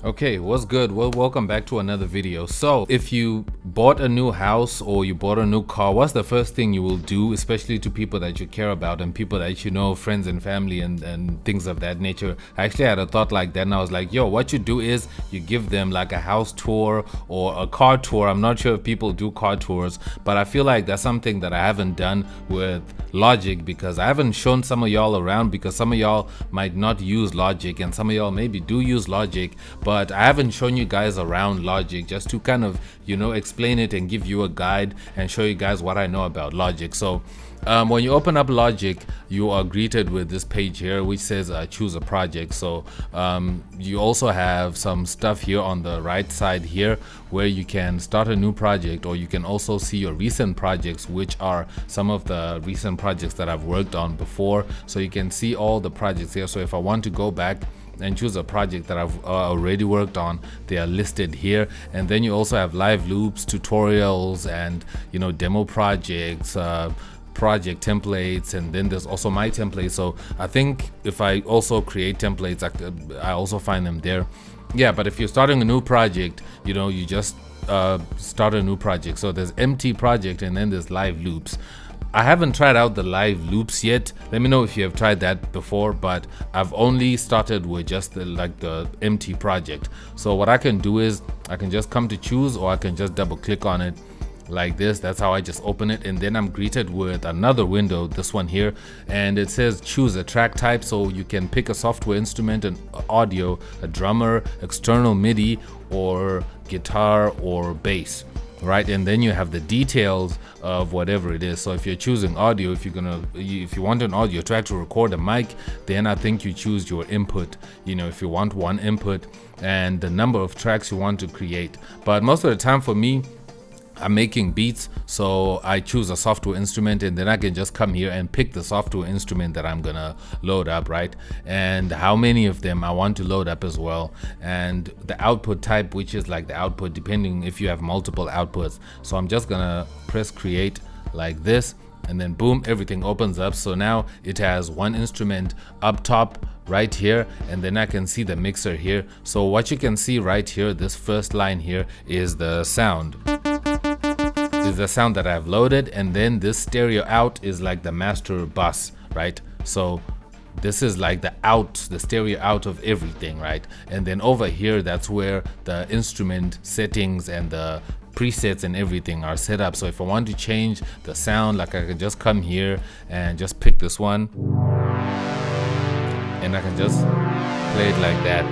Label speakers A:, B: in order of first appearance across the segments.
A: Okay, what's good? Well, welcome back to another video. So if you bought a new house or you bought a new car, what's the first thing you will do, especially to people that you care about and people that you know, friends and family and things of that nature? I actually had a thought like that and I was like, yo, what you do is you give them like a house tour or a car tour. I'm not sure if people do car tours, but I feel like that's something that I haven't done with Logic because I haven't shown some of y'all around, because some of y'all might not use Logic and some of y'all maybe do use Logic, but I haven't shown you guys around Logic just to kind of, explain it and give you a guide and show you guys what I know about Logic. So when you open up Logic, you are greeted with this page here which says choose a project. So you also have some stuff here on the right side here where you can start a new project, or you can also see your recent projects, which are some of the recent projects that I've worked on before. So you can see all the projects here. So if I want to go back and choose a project that I've already worked on, they are listed here. And then you also have live loops, tutorials, and demo projects, project templates, and then there's also my templates. So I think if I also create templates, I also find them there. Yeah, but if you're starting a new project, you just start a new project. So there's empty project and then there's live loops. I haven't tried out the live loops yet. Let me know if you have tried that before, but I've only started with just the empty project. So what I can do is I can just come to choose, or I can just double click on it like this. That's how I just open it, and then I'm greeted with another window, this one here, and it says choose a track type. So you can pick a software instrument, an audio, a drummer, external MIDI, or guitar or bass, right? And then you have the details of whatever it is. So if you're choosing audio, if you want an audio track to record a mic, then I think you choose your input, if you want one input, and the number of tracks you want to create. But most of the time for me, I'm making beats, so I choose a software instrument, and then I can just come here and pick the software instrument that I'm gonna load up, right? And how many of them I want to load up as well, and the output type, which is like the output depending if you have multiple outputs. So I'm just gonna press create like this, and then boom, everything opens up. So now it has one instrument up top right here, and then I can see the mixer here. So what you can see right here, this first line here, is the sound. Is the sound that I've loaded, and then this stereo out is like the master bus, right? So this is like the stereo out of everything, right? And then over here, that's where the instrument settings and the presets and everything are set up. So if I want to change the sound, like I can just come here and just pick this one, and I can just play it like that.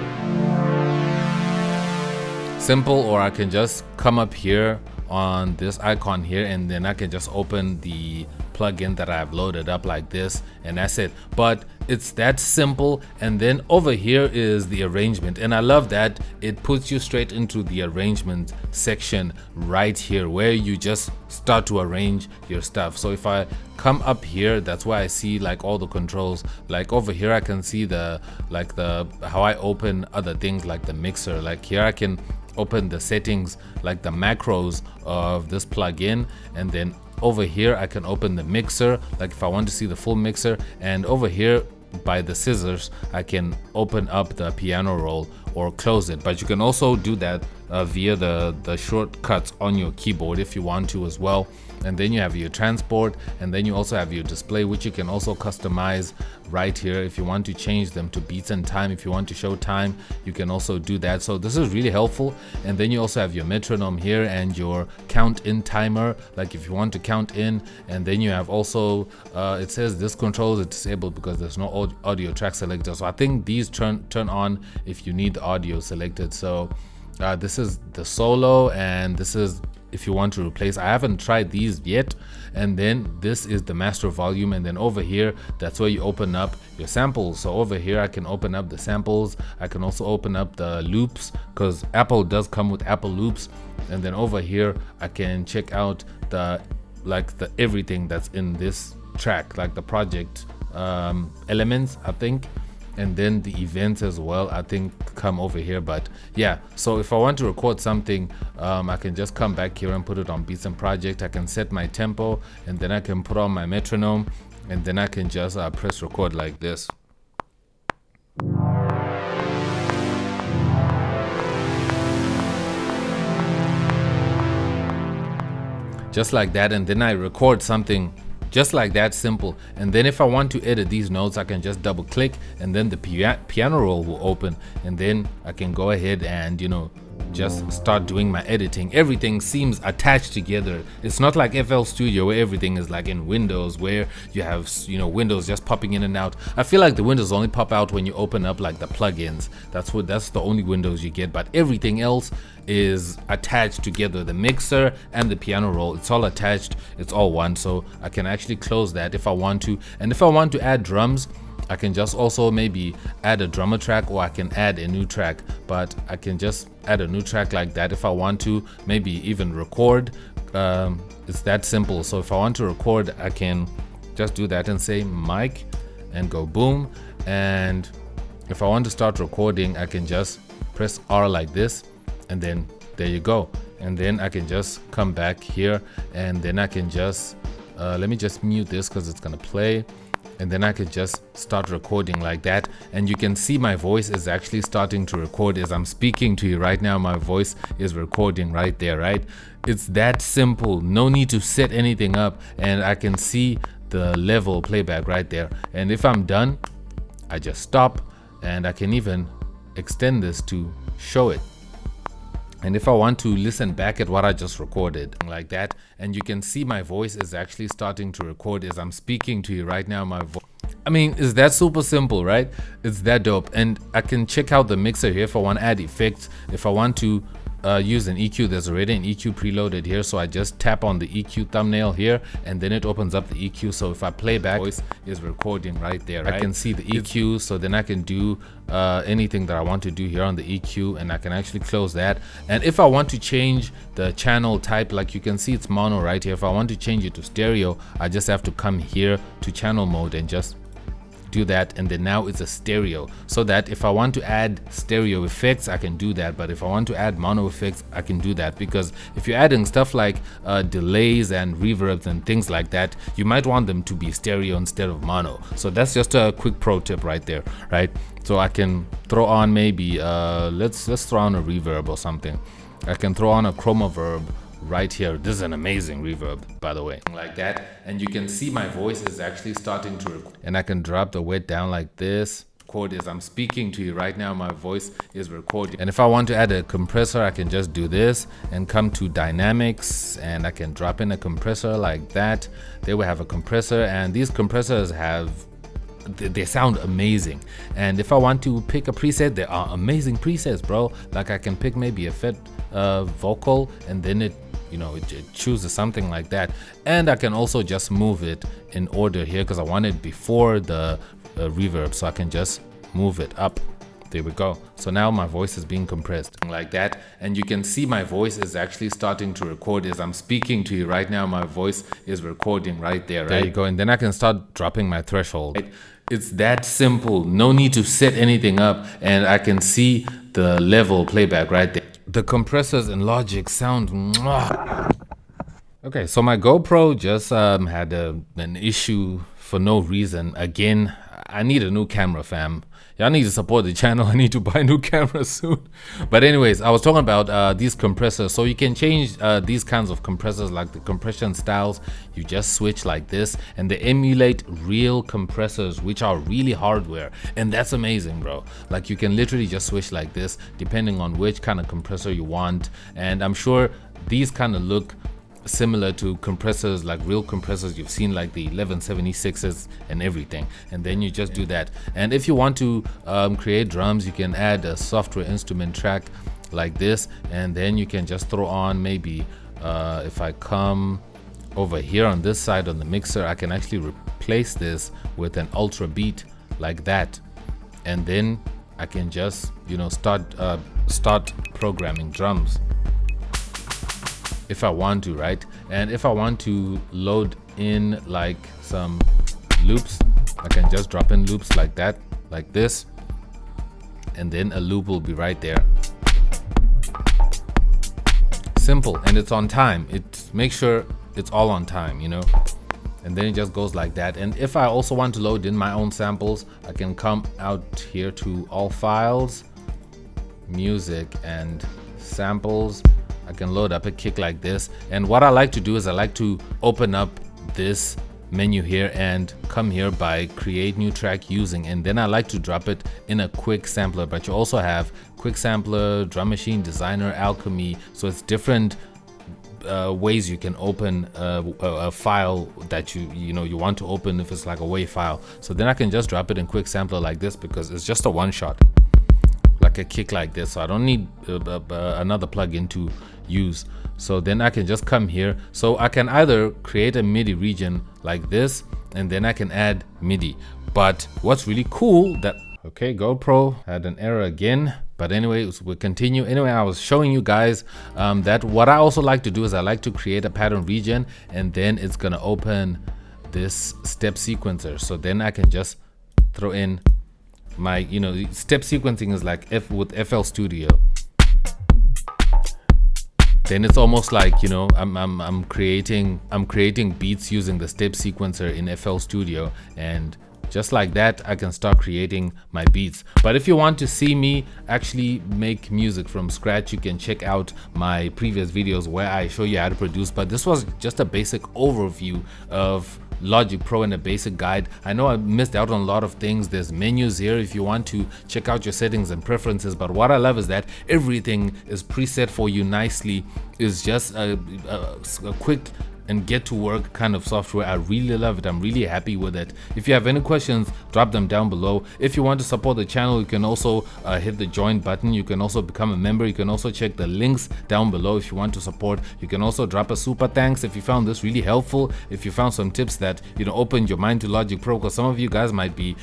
A: Simple. Or I can just come up here on this icon here, and then I can just open the plugin that I've loaded up like this, and that's it. But it's that simple. And then over here is the arrangement, and I love that it puts you straight into the arrangement section right here, where you just start to arrange your stuff. So if I come up here, that's where I see like all the controls. Like over here I can see how I open other things, like the mixer. Like here I can open the settings, like the macros of this plugin, and then over here I can open the mixer, like if I want to see the full mixer. And over here by the scissors I can open up the piano roll or close it. But you can also do that via the shortcuts on your keyboard if you want to as well. And then you have your transport, and then you also have your display, which you can also customize right here if you want to change them to beats and time. If you want to show time, you can also do that. So this is really helpful. And then you also have your metronome here and your count in timer, like if you want to count in. And then you have also it says this control is disabled because there's no audio track selector. So I think these turn on if you need the audio selected. So this is the solo, and this is if you want to replace. I haven't tried these yet. And then this is the master volume, and then over here that's where you open up your samples. So over here I can open up the samples. I can also open up the loops, because Apple does come with Apple loops. And then over here I can check out the everything that's in this track, like the project elements, I think. And then the events as well, I think, come over here. But yeah, so if I want to record something, I can just come back here and put it on Beats and Project. I can set my tempo, and then I can put on my metronome, and then I can just press record like this. just like that, and then I record something just like that, simple. And then if I want to edit these notes, I can just double click, and then the piano roll will open, and then I can go ahead and, you know, just start doing my editing. Everything seems attached together. It's not like FL Studio where everything is like in Windows, where you have, you know, windows just popping in and out. I feel like the windows only pop out when you open up like the plugins. That's the only windows you get, but everything else is attached together. The mixer and the piano roll, it's all attached, it's all one. So I can actually close that if I want to. And if I want to add drums, I can just also maybe add a drummer track, or I can add a new track, but I can just add a new track like that if I want to, maybe even record. It's that simple. So if I want to record, I can just do that and say mic and go boom. And if I want to start recording, I can just press R like this, and then there you go. And then I can just come back here, and then I can just let me just mute this because it's gonna play. And then I could just start recording like that, and you can see my voice is actually starting to record as I'm speaking to you right now. My voice is recording right there, right? It's that simple. No need to set anything up, and I can see the level playback right there. And if I'm done, I just stop, and I can even extend this to show it. And if I want to listen back at what I just recorded like that, and you can see my voice is actually starting to record as I'm speaking to you right now. My voice, I mean, is that super simple, right? It's that dope. And I can check out the mixer here if I want to add effects. If I want to use an EQ, there's already an EQ preloaded here, so I just tap on the EQ thumbnail here, and then it opens up the EQ. So if I play back, voice is recording right there, right? I can see the EQ, so then I can do anything that I want to do here on the EQ, and I can actually close that. And if I want to change the channel type, like you can see it's mono right here. If I want to change it to stereo, I just have to come here to channel mode and just do that, and then now it's a stereo, so that if I want to add stereo effects, I can do that. But if I want to add mono effects, I can do that, because if you're adding stuff like delays and reverbs and things like that, you might want them to be stereo instead of mono. So that's just a quick pro tip right there, right? So I can throw on maybe let's throw on a reverb or something. I can throw on a chroma verb right here. This is an amazing reverb, by the way, like that. And you can see my voice is actually starting to record, and I can drop the wet down like this. Record as I'm speaking to you right now. My voice is recording. And if I want to add a compressor, I can just do this and come to dynamics, and I can drop in a compressor like that. There we have a compressor, and these compressors they sound amazing. And if I want to pick a preset, there are amazing presets, bro. Like I can pick maybe a fit vocal, and then it chooses something like that. And I can also just move it in order here because I want it before the reverb, so I can just move it up. There we go. So now my voice is being compressed like that, and you can see my voice is actually starting to record as I'm speaking to you right now. My voice is recording right there, right? There you go. And then I can start dropping my threshold. It's that simple. No need to set anything up, and I can see the level playback right there. The compressors in Logic sound mwah. Okay, so my GoPro just had an issue for no reason. Again, I need a new camera, fam. Y'all need to support the channel. I need to buy a new camera soon. But anyways, I was talking about these compressors. So you can change these kinds of compressors, like the compression styles. You just switch like this, and they emulate real compressors, which are really hardware. And that's amazing, bro. Like you can literally just switch like this, depending on which kind of compressor you want. And I'm sure these kind of look similar to compressors, like real compressors you've seen, like the 1176s and everything. And then you just do that. And if you want to create drums, you can add a software instrument track like this, and then you can just throw on maybe if I come over here on this side on the mixer, I can actually replace this with an ultra beat like that, and then I can just start programming drums if I want to, right? And if I want to load in like some loops, I can just drop in loops like that, like this, and then a loop will be right there. Simple, and it's on time. It makes sure it's all on time, and then it just goes like that. And if I also want to load in my own samples, I can come out here to all files, music and samples, I can load up a kick like this. And what I like to do is I like to open up this menu here and come here by create new track using, and then I like to drop it in a quick sampler. But you also have quick sampler, drum machine, designer, alchemy, so it's different ways you can open a file that you want to open if it's like a WAV file. So then I can just drop it in quick sampler like this because it's just a one shot, like a kick like this, so I don't need another plugin to use. So then I can just come here, so I can either create a MIDI region like this and then I can add MIDI. But what's really cool that, okay, GoPro had an error again, but anyway, we'll continue. Anyway, I was showing you guys that what I also like to do is I like to create a pattern region, and then it's gonna open this step sequencer. So then I can just throw in my, step sequencing is like with FL Studio. Then it's almost like, I'm creating beats using the step sequencer in FL Studio, and just like that I can start creating my beats. But if you want to see me actually make music from scratch, you can check out my previous videos where I show you how to produce. But this was just a basic overview of Logic Pro and a basic guide. I know I missed out on a lot of things. There's menus here if you want to check out your settings and preferences, but what I love is that everything is preset for you nicely. It's just a quick and get to work kind of software. I really love it. I'm really happy with it. If you have any questions, drop them down below. If you want to support the channel, you can also hit the join button. You can also become a member. You can also check the links down below if you want to support. You can also drop a super thanks if you found this really helpful, if you found some tips that opened your mind to Logic Pro, because some of you guys might be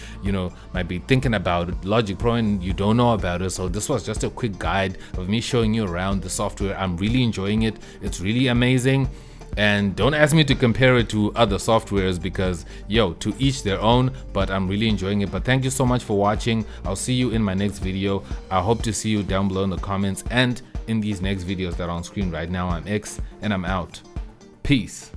A: thinking about Logic Pro and you don't know about it. So this was just a quick guide of me showing you around the software. I'm really enjoying it. It's really amazing. And don't ask me to compare it to other softwares because, to each their own, but I'm really enjoying it. But thank you so much for watching. I'll see you in my next video. I hope to see you down below in the comments and in these next videos that are on screen right now. I'm X and I'm out. Peace.